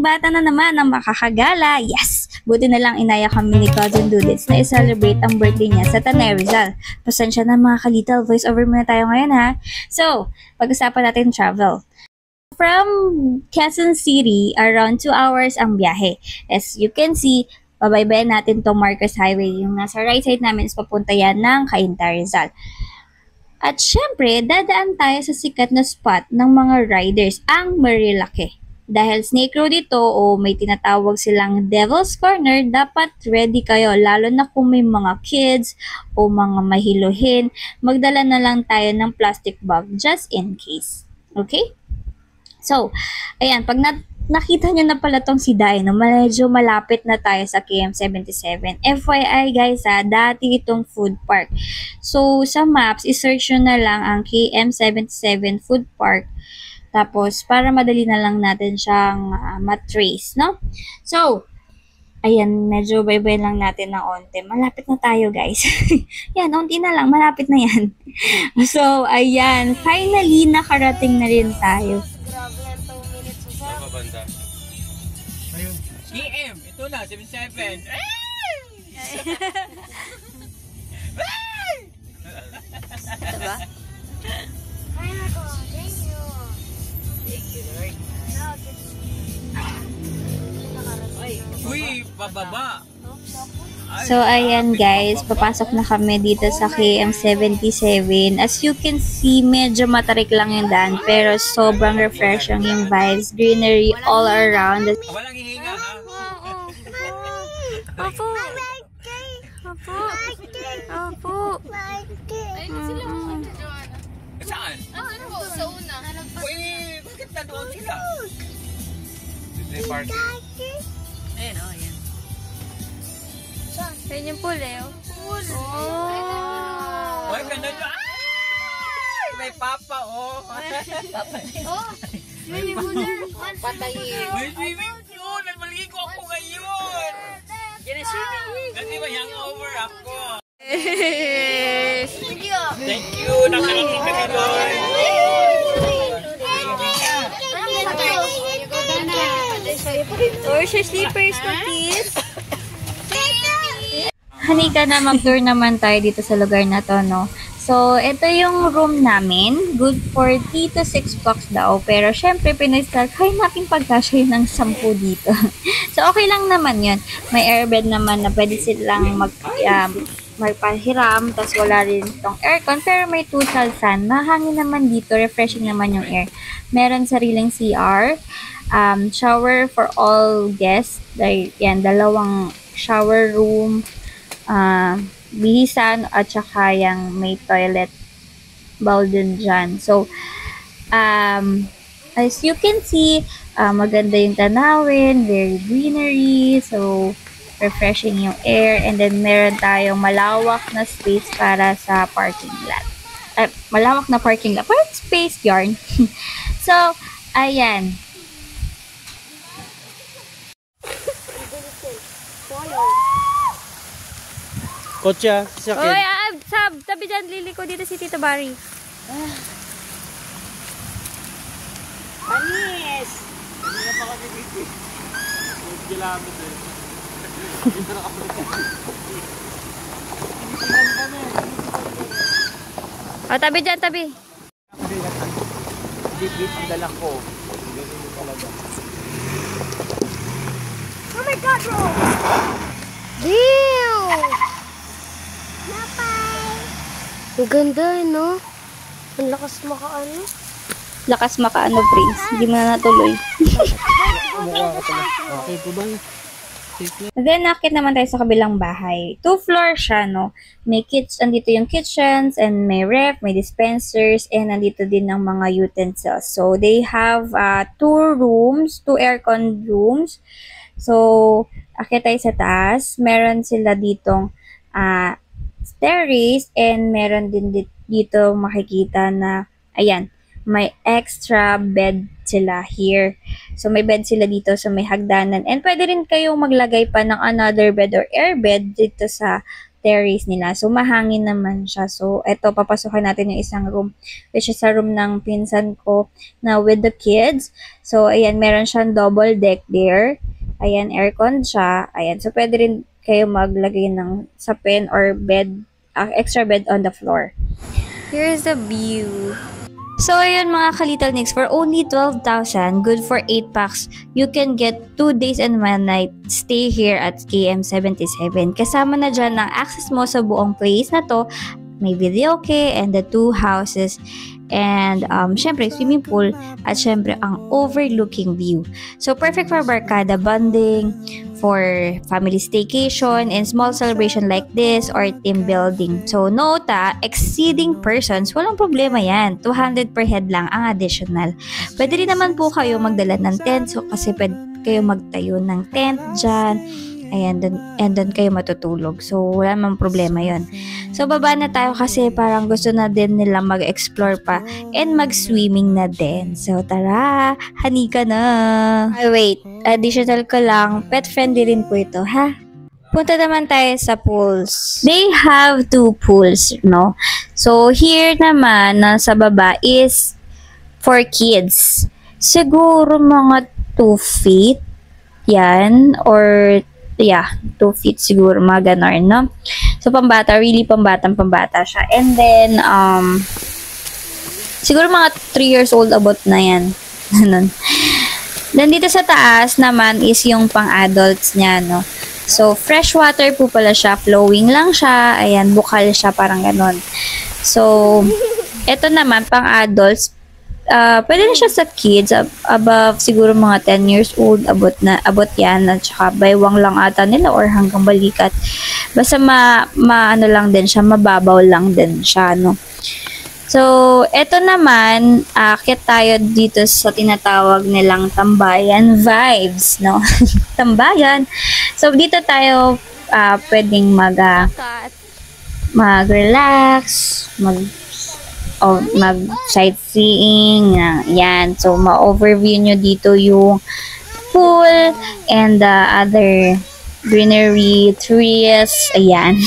Isang bata na naman ang makakagala. Yes! Buti na lang inaya kami ni Cousin Dudits na i-celebrate ang birthday niya sa Tanay Rizal. Pasensya na mga kalital, voice over muna tayo ngayon ha. So, pag-usapan natin travel. From Quezon City, around 2 hours ang biyahe. As you can see, babaybayan natin to Marcos Highway. Yung nasa right side namin is papunta yan ng Cainta Rizal. At syempre, dadaan tayo sa sikat na spot ng mga riders, ang Marilake. Dahil snake road ito o may tinatawag silang Devil's Corner, dapat ready kayo lalo na kung may mga kids o mga mahiluhin. Magdala na lang tayo ng plastic bag just in case. Okay? So, ayan, pag nakita nyo na pala tong si Dino, medyo malapit na tayo sa KM77. FYI guys dati itong food park. So, sa maps, isearch nyo na lang ang KM77 food park. Tapos, para madali na lang natin siyang matrace, no? So, ayan, medyo baybay lang natin ng onte. Malapit na tayo, guys. Yan, onti na lang. Malapit na yan. So, ayan. Finally, nakarating na rin tayo. KM, ito na, 77. Ito ba? Uy, pababa. So, ayan guys, papasok na kami dito sa KM77. As you can see, medyo matarik lang yung daan, pero sobrang refreshing yung vibes. Greenery all around. Walang hihinga, ha? Opo. Opo. Opo. Ayun na sila. Saan? Ano po? Sa una. Uy, bakit na doon sila? Disney Park. Ayun o, ayan. Ayun yung pool eh. Pool. Oh. Uy, ganda nyo. Ay! May papa, oh. Oh, swimming pool na. Patayin. May swimming pool. Nagmaligo ako ngayon. Yan ang swimming. Kasi may hangover ako. Thank you. Thank you. Nakarating kami doon. Where's your slippers, cookies? Halika na, mag-tour naman tayo dito sa lugar na to, no? So, ito yung room namin. Good for 3 to 6 bucks daw. Pero, syempre, pinag-start, kaya natin pagkasya ng 10 dito. So, okay lang naman yun. May airbed naman na pwede silang magpahiram. Tapos, wala rin itong aircon. Pero, may total fan. Mahangin naman dito. Refreshing naman yung air. Meron sariling CR. Shower for all guests. Yan, 2 shower room. Bihisan at saka yung may toilet bowl din dyan. So, as you can see, maganda yung tanawin, very greenery, so refreshing yung air, and then meron tayong malawak na space para sa parking lot. Malawak na parking lot, parang space yarn. So, ayan. Kotsa, sakit. Oy, Sab, tabi dyan, liliko dito si Tito Barry. Panis! Hindi na pa kami dito. Kilabot eh. Dito na kami. O, tabi dyan, tabi. Bit ang dala ko. Ganun talaga. Oh my God, bro! Damn! Ang ganda, no? Ang lakas makaano. Lakas makaano, Prince. Hindi mo na natuloy. Mukha ka pala. Okay po ba? Then, nakit naman tayo sa kabilang bahay. 2 floors siya, no? May andito yung kitchens, and may ref, may dispensers, and nandito din ng mga utensils. So, they have 2 rooms, 2 aircon rooms. So, akit tayo sa taas. Meron sila ditong terrace, and meron din dito makikita na, ayan, may extra bed sila here. So, may bed sila dito, so may hagdanan. And pwede rin kayong maglagay pa ng another bed or air bed dito sa terrace nila. So, mahangin naman siya. So, eto, papasukin natin yung isang room, which is sa room ng pinsan ko na with the kids. So, ayan, meron siyang double deck there. Ayan, aircon siya. Ayan, so pwede rin kayo maglagay ng sapin or bed, extra bed on the floor. Here's the view. So, ayun mga ka-Little Nicks, for only 12,000, good for 8 packs, you can get 2 days and 1 night stay here at KM77. Kasama na dyan ang access mo sa buong place na to. May videoke and the 2 houses. And, syempre, swimming pool at syempre, ang overlooking view. So, perfect for barkada bonding, for family staycation, and small celebration like this, or team building. So, note, exceeding persons, walang problema yan. 200 per head lang ang additional. Pwede rin naman po kayo magdala ng tent, so kasi pwede kayo magtayo ng tent dyan. Ayan, and then kayo matutulog. So, wala namang problema yon. So, baba na tayo kasi parang gusto na din nila mag-explore pa and mag-swimming na din. So, tara, hanika na. Ay, wait, additional ko lang, pet-friendly rin po ito, ha? Punta naman tayo sa pools. They have 2 pools, no? So, here naman, sa baba is for kids. Siguro mga 2 feet, yan, or yeah, 2 feet siguro, mga ganon, no? So, pambata, really pambata siya. And then, siguro mga 3 years old about na yan. Then, dito sa taas naman is yung pang-adults niya, no? So, fresh water po pala siya, flowing lang siya, ayan, bukal siya, parang ganon. So, eto naman, pang-adults, pwede na siya sa kids, above siguro mga 10 years old, abot yan, at saka baywang lang ata nila or hanggang balikat. Basta ano lang din siya, mababaw lang din siya, no? So, eto naman, akit tayo dito sa tinatawag nilang tambayan vibes, no? Tambayan. So, dito tayo pwedeng mag-relax, mag-sightseeing, yan. So, ma-overview nyo dito yung pool and the other greenery, trees, ayan.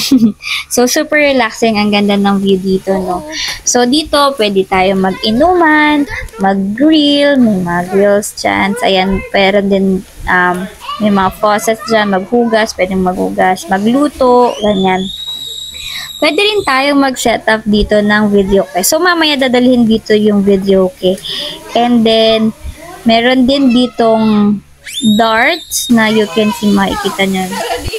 So, super relaxing. Ang ganda ng view dito, no? So, dito, pwede tayo mag-inuman, mag-grill, may mga grills dyan. Ayan, pero din, may mga faucets dyan, maghugas, pwedeng maghugas, magluto, ganyan. Pwede rin tayong mag-setup dito ng videoke. So, mamaya dadalhin dito yung videoke. And then, meron din ditong darts na you can see, makikita nyo.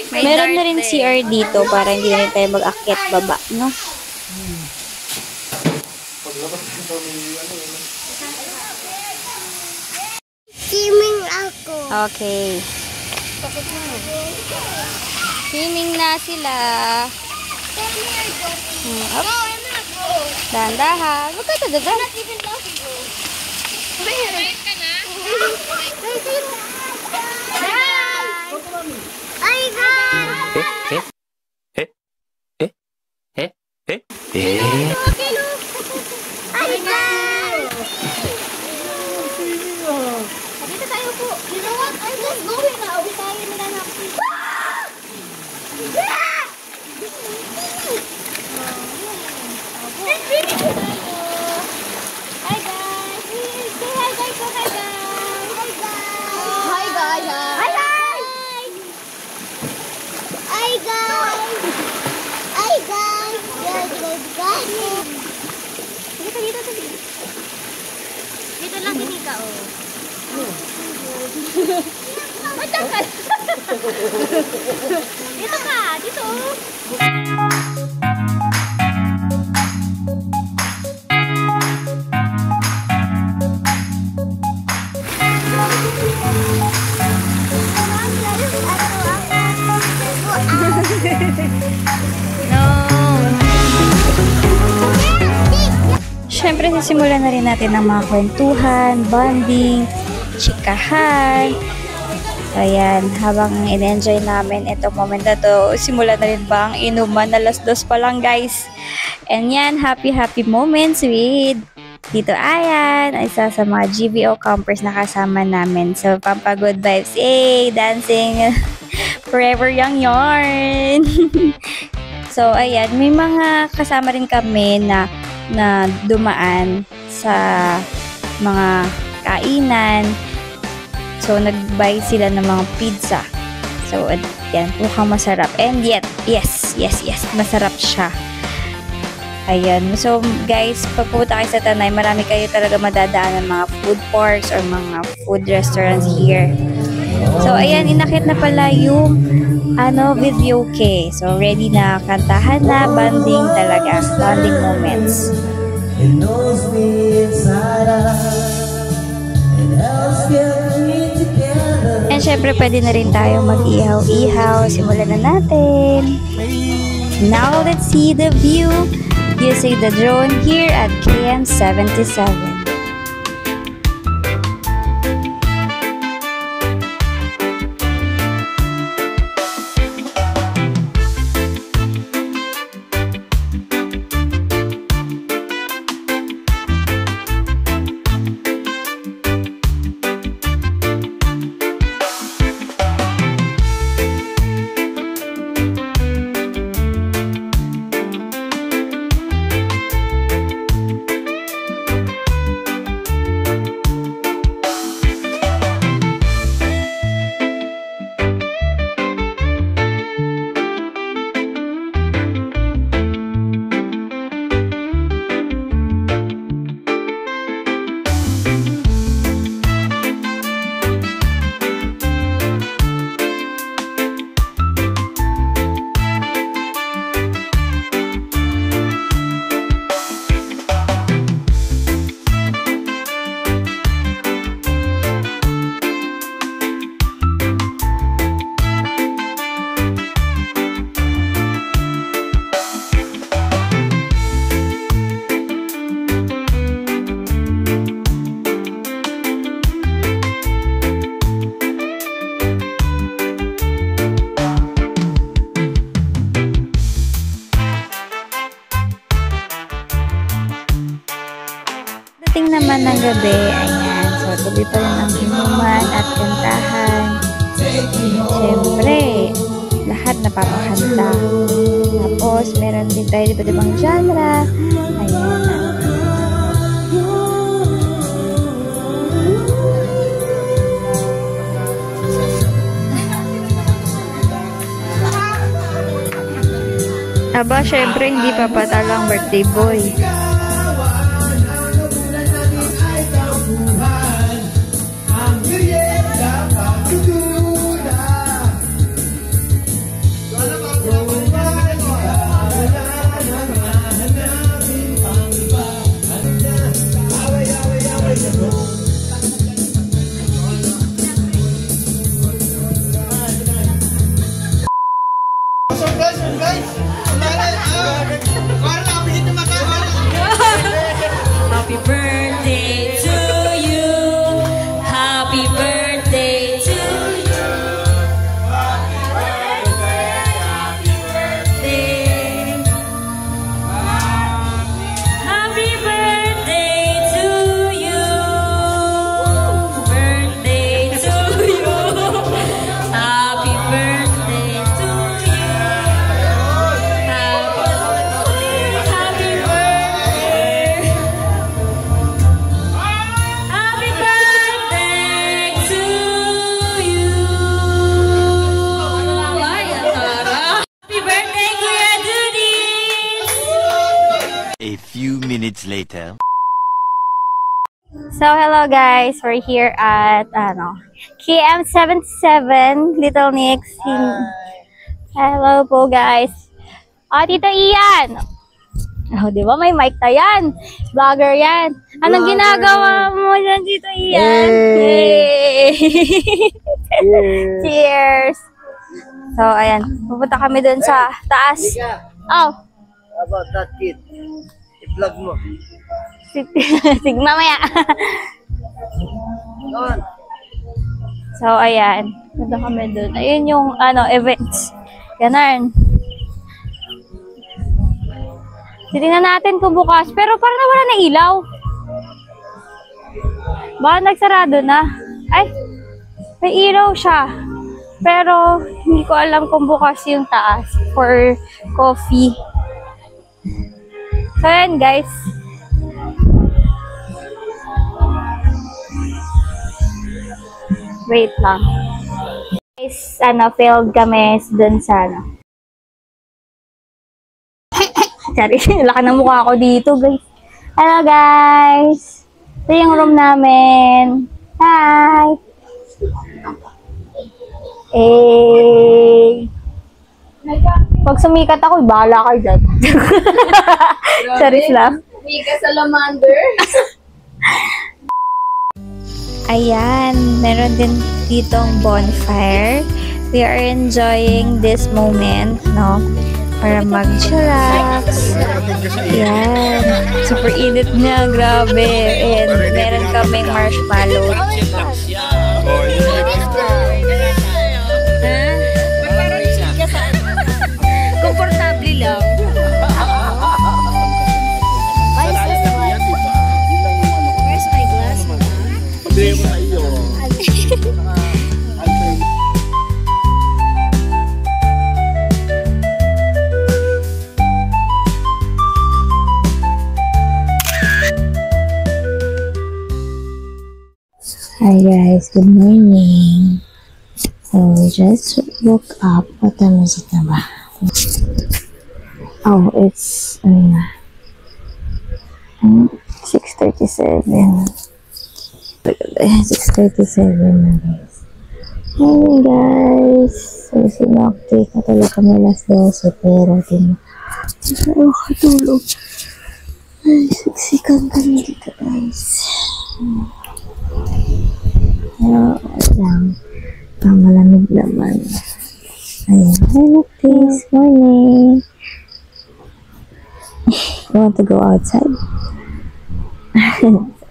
Meron na rin CR dito para hindi na rin tayo mag-akyat baba, no? Swimming ako. Okay. Swimming na sila. Up. Dahan-dahan. Huwag ka tadadan. Ay, guys! Ay, guys! Dito tayo po. You know what? I'm just going now. Tayo nila na. Hi guys! Say hi guys! Say hi guys! Hi guys! Hi guys! Hi guys! Hi guys! Guys! Dito, dito, dito. Dito lang din ka, oh. Matagal! Dito ka! Dito! Siyempre, sisimulan na rin natin ng mga kwentuhan, bonding, chikahan. Ayan, habang in-enjoy namin itong moment na to, simulan na rin ba ang inuman, alas 2 pa lang guys. And yan, happy moments with Tito Ayan, isa sa mga GVO campers na kasama namin. So, pampagood vibes, dancing, forever young yarn. So, ayan, may mga kasama rin kami na dumaan sa mga kainan. So, nag-buy sila ng mga pizza. So, ayan, mukhang masarap. And yet, yes, masarap siya. Ayan. So, guys, pag pupunta kayo sa Tanay, marami kayo talaga madadaan ng mga food parks or mga food restaurants here. So, ayan, inakit na pala yung video kay. So, ready na, kantahan na, bonding talaga. Bonding moments. And syempre, pwede na rin tayo mag-ihaw-ihaw. Simulan na natin. Now, let's see the view using the drone here at KM77. Dating naman ng gabi, ayan. So, tuloy pa rin ang inuman at kantahan. Siyempre, lahat napapakanta. Tapos, meron din tayo iba't ibang genre. Ayan. Aba, syempre, hindi pa patalo ang birthday boy. Happy birthday to you. Happy birthday to you. Happy birthday. Happy birthday. Happy birthday to you. Birthday to you. Happy birthday to you. Happy birthday. Happy birthday to you. Ay, happy birthday, Kuya Judy. A few minutes later. So, hello guys. We're here at, KM77, Little Nix. Hello po guys. Tito Ian. Oh, di ba may mic na yan? Vlogger yan. Anong ginagawa mo dyan, Tito Ian? Yay! Cheers! So, ayan. Pupunta kami dun sa taas. Oh. About that kid. I-vlog mo. Sige, mamaya. So, ayan. Punta kami dun. Ayun yung, events. Ganun. Titingnan natin kung bukas. Pero parang nawala na ilaw. Baka nagsarado na. Ay, may ilaw siya. Pero, hindi ko alam kung bukas yung taas for coffee. So, yan guys. Wait lang. Guys, failed kami dun sa Sorry, laki ng mukha ko dito, guys. Hello, guys. Ito yung room namin. Hi! Pag sumikat ako, bahala kayo dyan. Sorry lang. Mika Salamander. Ayan, meron din ditong bonfire. We are enjoying this moment, no? Para mag-chillax. Ayan. Super init niya, grabe. And meron kaming marshmallow. Komportable lang. Where's my glass, mama? Hi guys, good morning. So we just woke up. What time is it na ba? Oh, it's 6:37. 6:37 na guys. Hey guys. So sinaktik na talaga kami alas 12 pero katulog. Ay, siksikan kami dito guys. Lang. Malamig naman. Ayan. Hello, please. Morning. You want to go outside?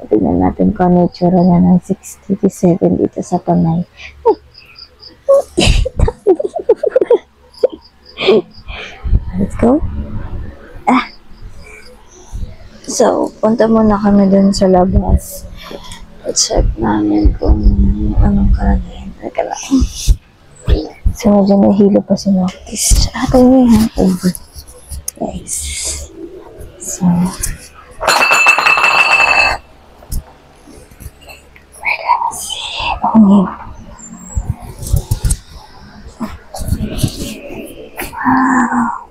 Tignan natin kung ano itsura na ng 6:37 dito sa Panay. Let's go. So, punta muna kami dun sa labas. I-check namin kung anong kalagayan. Teka lang. So, medyo nahilo pa si Noctis. Tayo may hangover. Guys. So, we're gonna see. Okay. Wow.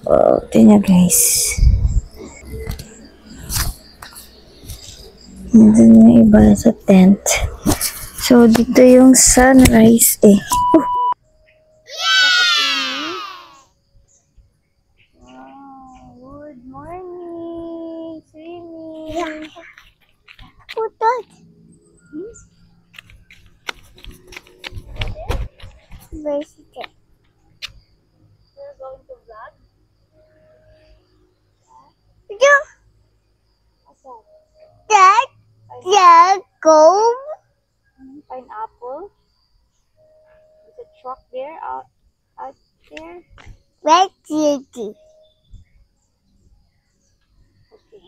Oh, tingnan guys. Nandun yung iba sa tent. So, dito yung sunrise eh. Wow, good morning. Swimming. Putot. Where's it? You're going to vlog? Yeah. Dad? Yeah, go. Pineapple. There's a truck there, out there. Red city. Okay.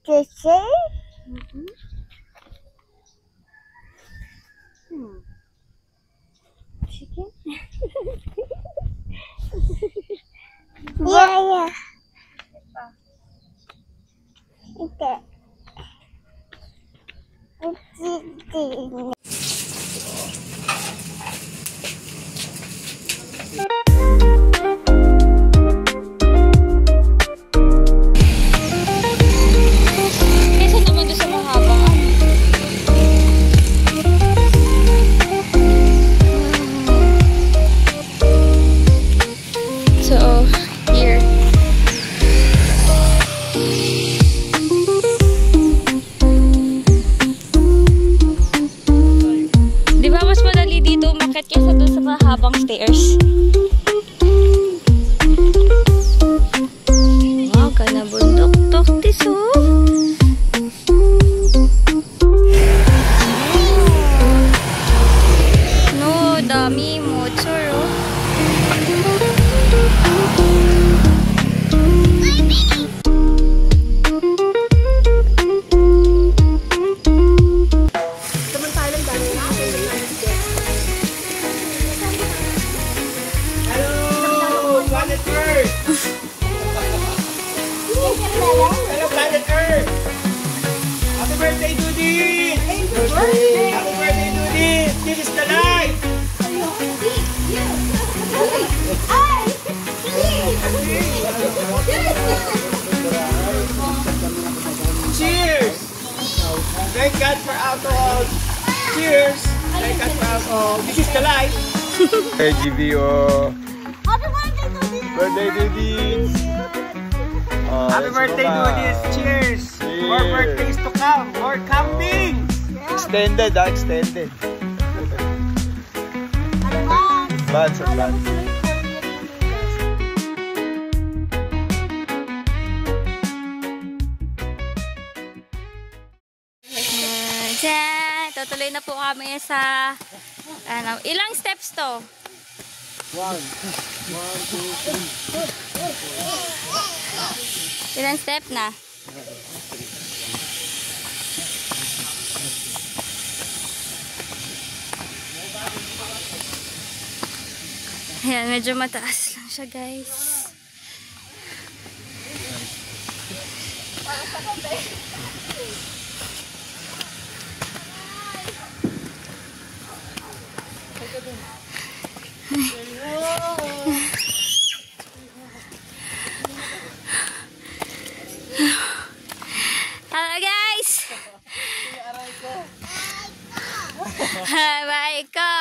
Fishy? Chicken? Yeah. Okay. Kesa naman doon sa mahabang So, here. Di ba mas madali dito umakyat kesa doon sa mahabang stairs? Wow, gana bundok toktis oh. Thank God for alcohol. Cheers. Thank God for alcohol. This is the life. Hey, GBO. Happy birthday to this. Birthday, Didis. Happy birthday, Didis. Cheers. More birthdays to come. More camping. Extended, extended. Advance, advance. Diyan, tutuloy na po kami sa ilang steps to? 1, 2, 3. Ilang step na? Ayan, medyo mataas lang siya, guys. Hello, guys! Bye ko!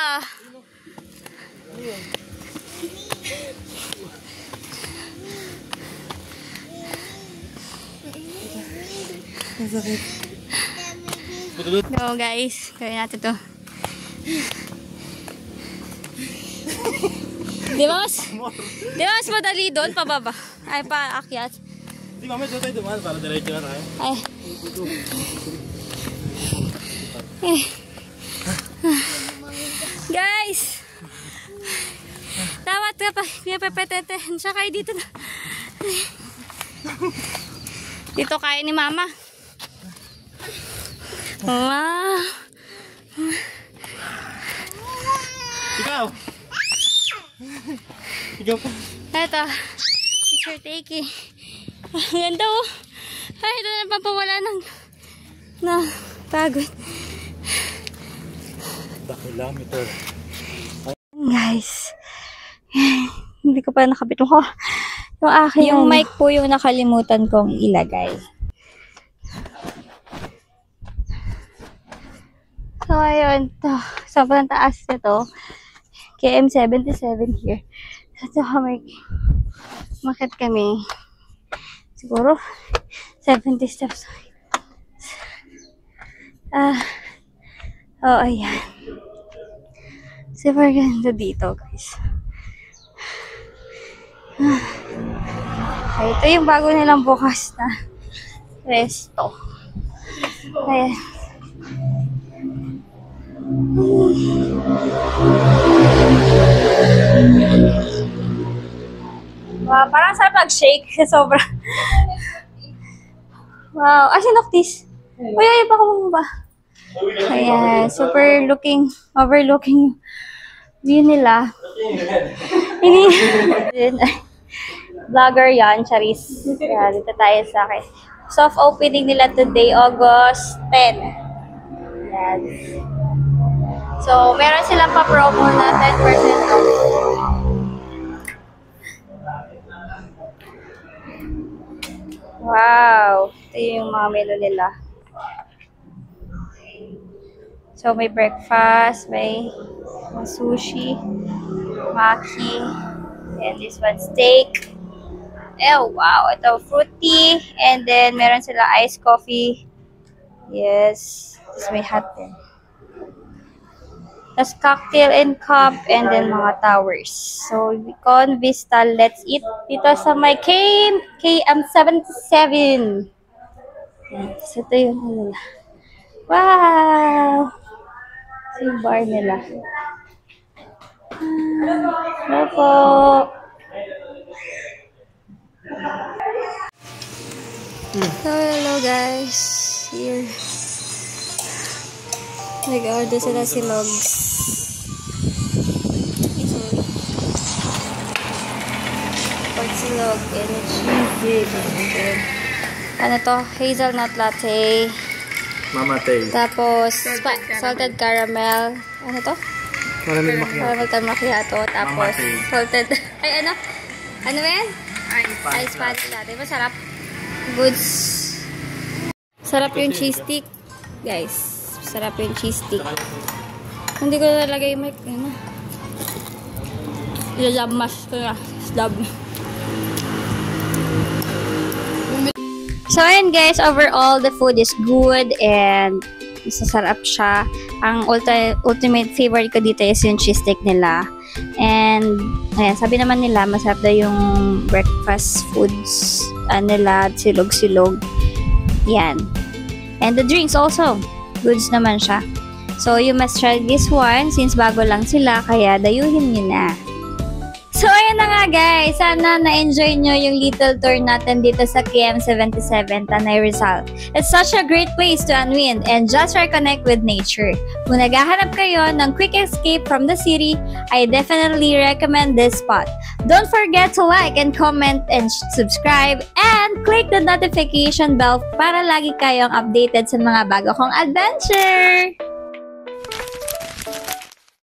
Go, guys. Gawin natin to. Di ba mas madali doon? Pababa. Ay, paakyat. Di ba, medyo tayo dumaan para diretso na tayo. Ay. Eh. Guys! Dapat ka pa. Pinapapetete. Siya kayo dito na. Dito kaya ni Mama. Wow! Ikaw! Ikaw pa. Eto. Picture taking. Ganda oh. Ay, ito na papawala ng pagod. The kilometer. Guys. Hindi ko pa nakabit ko. Yung aking yung mic po yung nakalimutan kong ilagay. So, ayun. Sobrang taas nito. KM77 here. So, makit kami. Siguro 70 steps. Oh, ayan. Super ganda dito, guys. Ay, ito yung bago nilang bukas na resto. Ayan. Wow, parang sarap mag-shake sa sobra. Wow, asin noctis. Uy, ay, baka mo ba? Ayan, super overlooking view nila. Vlogger yan, Charis. Kaya dito tayo sa akin. Soft opening nila today, August 10. Yan. So, meron silang pa-promo na 10% off. Wow! Ito yung mga menu nila. So, may breakfast, may sushi, maki, and this one steak. Oh, wow! Ito, fruity, and then meron sila iced coffee. Yes. Tapos may hot din. Tapos cocktail and cup, and then mga towers. So, Con Vista, let's eat dito sa may KM77. So, ito yung nila. Wow! Ito yung bar nila. Hello po! So, hello guys. Here. Nag-order sila si Logs. Pork silog and cheesy. Ano to? Hazelnut latte. Mama Tay. Tapos, salted caramel. Ano to? Caramel macchiato. Caramel macchiato. Tapos, salted... Ay, ano? Ano ba yan? Ice Spanish latte. Masarap. Goods. Sarap yung cheese stick. Guys, sarap yung cheese stick. Hindi ko nalagay yung mic. Ano? Ilalab mash ko na. Slab. So, ayun guys, overall, the food is good and masasarap siya. Ang ultimate favorite ko dito is yung cheese stick nila. And, ayan, sabi naman nila, masarap daw yung breakfast foods nila, silog-silog. Yan. And the drinks also, goods naman siya. So, you must try this one since bago lang sila, kaya dayuhin nyo na. So, ayan na nga guys. Sana na-enjoy nyo yung little tour natin dito sa KM77, Tanay Rizal. It's such a great place to unwind and just reconnect with nature. Kung naghahanap kayo ng quick escape from the city, I definitely recommend this spot. Don't forget to like and comment and subscribe and click the notification bell para lagi kayong updated sa mga bago kong adventure!